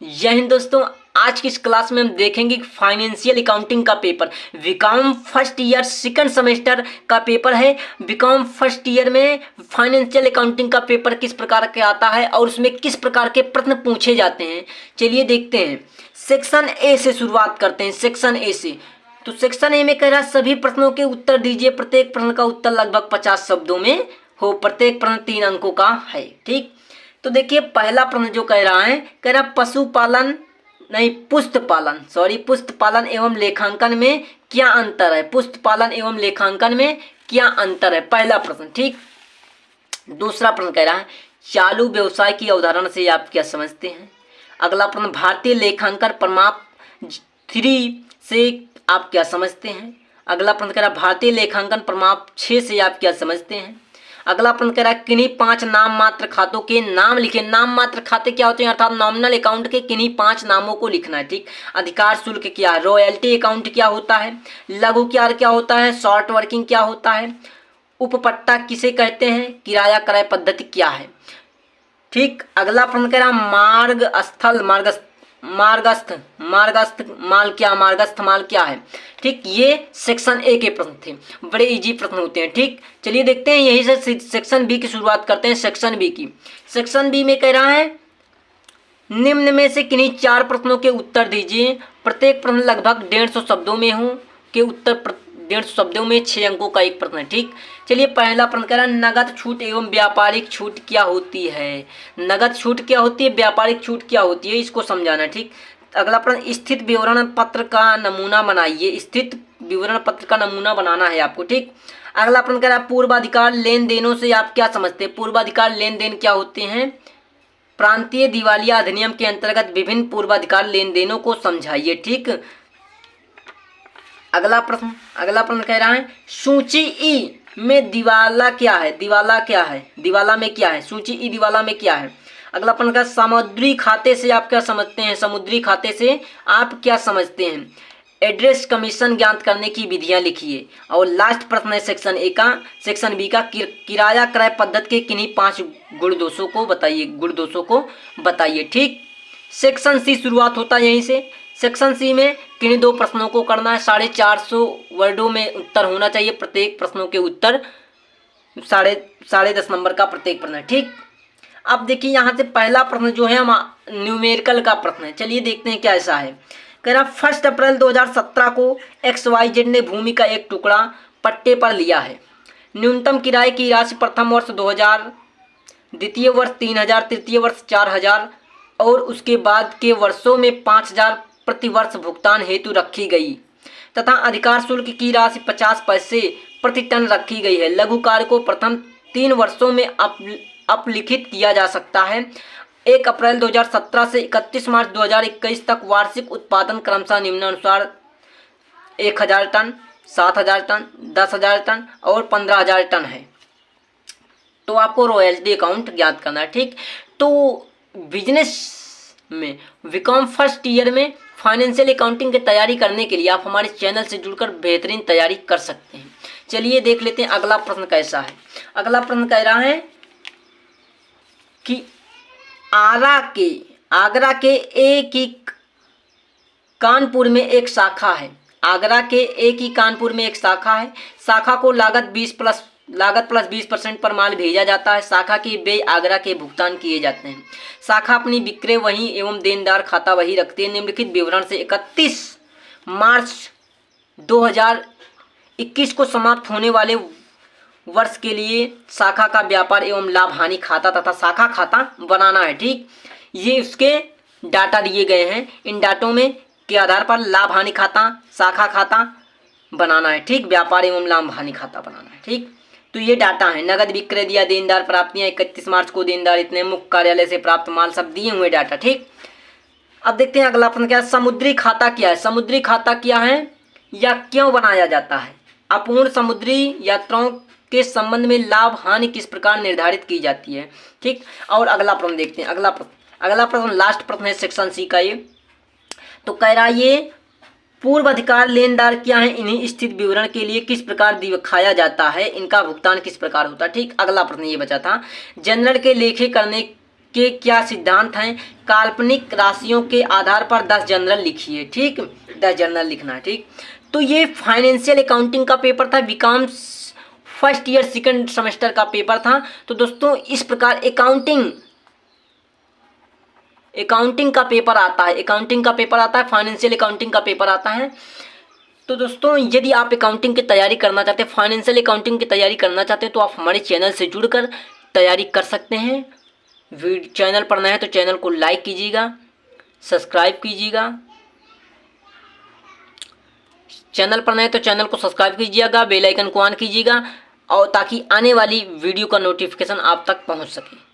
जय हिंद दोस्तों। आज की इस क्लास में हम देखेंगे फाइनेंशियल अकाउंटिंग का paper BCom first year second semester का पेपर है। बीकॉम फर्स्ट ईयर में फाइनेंशियल अकाउंटिंग का पेपर किस प्रकार के आता है और उसमें किस प्रकार के प्रश्न पूछे जाते हैं, चलिए देखते हैं। सेक्शन ए से शुरुआत करते हैं। सेक्शन ए से तो सेक्शन ए में कह रहा है सभी प्रश्नों के उत्तर दीजिए। प्रत्येक प्रश्न का उत्तर लगभग 50 शब्दों में हो। प्रत्येक प्रश्न 3 अंकों का है। ठीक, तो देखिए पहला प्रश्न जो कह रहा है, कह रहा पशुपालन नहीं पुष्ट पालन एवं लेखांकन में क्या अंतर है। पुष्ट पालन एवं लेखांकन में क्या अंतर है, पहला प्रश्न। ठीक, दूसरा प्रश्न कह रहा है चालू व्यवसाय की अवधारणा से आप क्या समझते हैं। अगला प्रश्न भारतीय लेखांकन प्रमाप 3 से आप क्या समझते हैं। अगला प्रश्न कह रहा भारतीय लेखांकन प्रमाप 6 से आप क्या समझते हैं। अगला प्रश्न कह रहा है किन्हीं 5 नाम मात्र खातों के नाम लिखे। नाम मात्र खाते क्या होते हैं, अर्थात नॉमिनल अकाउंट के किन्हीं 5 नामों को लिखना है। ठीक, अधिकार शुल्क क्या है, रॉयल्टी अकाउंट क्या होता है, लघु क्या होता है, शॉर्ट वर्किंग क्या होता है, उपपट्टा किसे कहते हैं, किराया क्रय पद्धति क्या है। ठीक, अगला प्रश्न कह रहा मार्गस्थ माल क्या है। ठीक, ये सेक्शन ए के प्रश्न थे, बड़े इजी प्रश्न होते हैं। ठीक, चलिए देखते हैं, यही से सेक्शन बी की शुरुआत करते हैं। सेक्शन बी की, सेक्शन बी में कह रहा है निम्न में से किन्हीं 4 प्रश्नों के उत्तर दीजिए। प्रत्येक प्रश्न लगभग 150 शब्दों में हो के उत्तर 150 शब्दों में 6 अंकों का एक प्रश्न है। ठीक, चलिए पहला प्रश्न कह रहा है नगद छूट एवं व्यापारिक छूट क्या होती है। नगद छूट क्या होती है, व्यापारिक छूट क्या होती है, इसको समझाना है। ठीक, अगला प्रश्न स्थित विवरण पत्र का नमूना बनाइए। स्थित विवरण पत्र का नमूना बनाना है आपको। ठीक, अगला प्रश्न कह रहा है पूर्वाधिकार लेन देनों से आप क्या समझते हैं। पूर्वाधिकार लेन देन क्या होते हैं। प्रांतीय दिवालिया अधिनियम के अंतर्गत विभिन्न पूर्वाधिकार लेन देनों को समझाइए। ठीक, अगला प्रश्न कह रहा है सूची ई में दिवाला क्या है। दिवाला में क्या है, सूची ई दिवाला में क्या है। अगला प्रश्न का समुद्री खाते से आप क्या समझते हैं। समुद्री खाते से आप क्या समझते हैं। एड्रेस कमीशन ज्ञात करने की विधियां लिखिए। और लास्ट प्रश्न है सेक्शन ए का, सेक्शन बी का किराया क्रय पद्धति के किन्हीं 5 गुण दोषों को बताइए। ठीक, सेक्शन सी शुरुआत होता है यहीं से। सेक्शन सी में किन्हीं 2 प्रश्नों को करना है। 450 वर्डों में उत्तर होना चाहिए। प्रत्येक प्रश्नों के उत्तर 10.5 नंबर का प्रत्येक प्रश्न है। ठीक, अब देखिए यहाँ से पहला प्रश्न जो है न्यूमेरिकल का प्रश्न है। चलिए देखते हैं क्या ऐसा है। कह रहा 1 अप्रैल 2017 को XYZ ने भूमि का एक टुकड़ा पट्टे पर लिया है। न्यूनतम किराए की राशि प्रथम वर्ष 2000, द्वितीय वर्ष 3000, तृतीय वर्ष 4000 और उसके बाद के वर्षों में 5000 प्रति वर्ष भुगतान हेतु रखी गई तथा अधिकार शुल्क की राशि 50 पैसे प्रति टन रखी गई है। लघु कार्य को प्रथम 3 वर्षों में अपलिखित किया जा सकता है। 1 अप्रैल 2017 से 31 मार्च 2021 तक वार्षिक उत्पादन क्रमशः निम्नानुसार 1000 टन, 7000 टन, 10,000 टन और 15,000 टन है। तो आपको रॉयल्टी अकाउंट ज्ञात करना है। ठीक, तो बिजनेस में बीकॉम फर्स्ट ईयर में फाइनेंशियल अकाउंटिंग की तैयारी करने के लिए आप हमारे चैनल से जुड़कर बेहतरीन तैयारी कर सकते हैं। चलिए देख लेते हैं अगला प्रश्न कैसा है। अगला प्रश्न कह रहा है कि आगरा के एक ही कानपुर में एक शाखा है। आगरा के एक ही कानपुर में एक शाखा है। शाखा को लागत प्लस 20% पर माल भेजा जाता है। शाखा के व्यय आगरा के भुगतान किए जाते हैं। शाखा अपनी विक्रय वही एवं देनदार खाता वही रखती है। निम्नलिखित विवरण से 31 मार्च 2021 को समाप्त होने वाले वर्ष के लिए शाखा का व्यापार एवं लाभ हानि खाता तथा शाखा खाता बनाना है। ठीक, ये उसके डाटा दिए गए हैं। इन डाटों में के आधार पर लाभ हानि खाता, शाखा खाता बनाना है। ठीक, व्यापार एवं लाभ हानि खाता बनाना है। ठीक, तो ये डाटा है। नगद विक्रय दिया, देनदार प्राप्तियां 31 मार्च को देनदार इतने, मुख्य कार्यालय से प्राप्त माल, सब दिए हुए डाटा। ठीक, अब देखते हैं अगला प्रश्न क्या है। समुद्री खाता क्या है। समुद्री खाता क्या है या क्यों बनाया जाता है। अपूर्ण समुद्री यात्राओं के संबंध में लाभ हानि किस प्रकार निर्धारित की जाती है। ठीक, और अगला प्रश्न देखते हैं। अगला प्रश्न लास्ट प्रश्न है सेक्शन सी का। ये तो कह रहा है ये पूर्व अधिकार लेनदार क्या है, इन्हीं स्थित विवरण के लिए किस प्रकार दिखाया जाता है, इनका भुगतान किस प्रकार होता है। ठीक, अगला प्रश्न ये बचा था जनरल के लेखे करने के क्या सिद्धांत हैं। काल्पनिक राशियों के आधार पर 10 जनरल लिखिए, ठीक, 10 जनरल लिखना है, ठीक। तो ये फाइनेंशियल अकाउंटिंग का पेपर था, BCom first year second semester का पेपर था। तो दोस्तों इस प्रकार अकाउंटिंग का पेपर आता है, अकाउंटिंग का पेपर आता है, फाइनेंशियल अकाउंटिंग का पेपर आता है। तो दोस्तों यदि आप अकाउंटिंग की तैयारी करना चाहते हैं, फाइनेंशियल अकाउंटिंग की तैयारी करना चाहते हैं, तो आप हमारे चैनल से जुड़कर तैयारी कर सकते हैं। चैनल पर नए हैं तो चैनल को लाइक कीजिएगा, सब्सक्राइब कीजिएगा। चैनल पर नए तो चैनल को सब्सक्राइब कीजिएगा, बेल आइकन को ऑन कीजिएगा, और ताकि आने वाली वीडियो का नोटिफिकेशन आप तक पहुंच सके।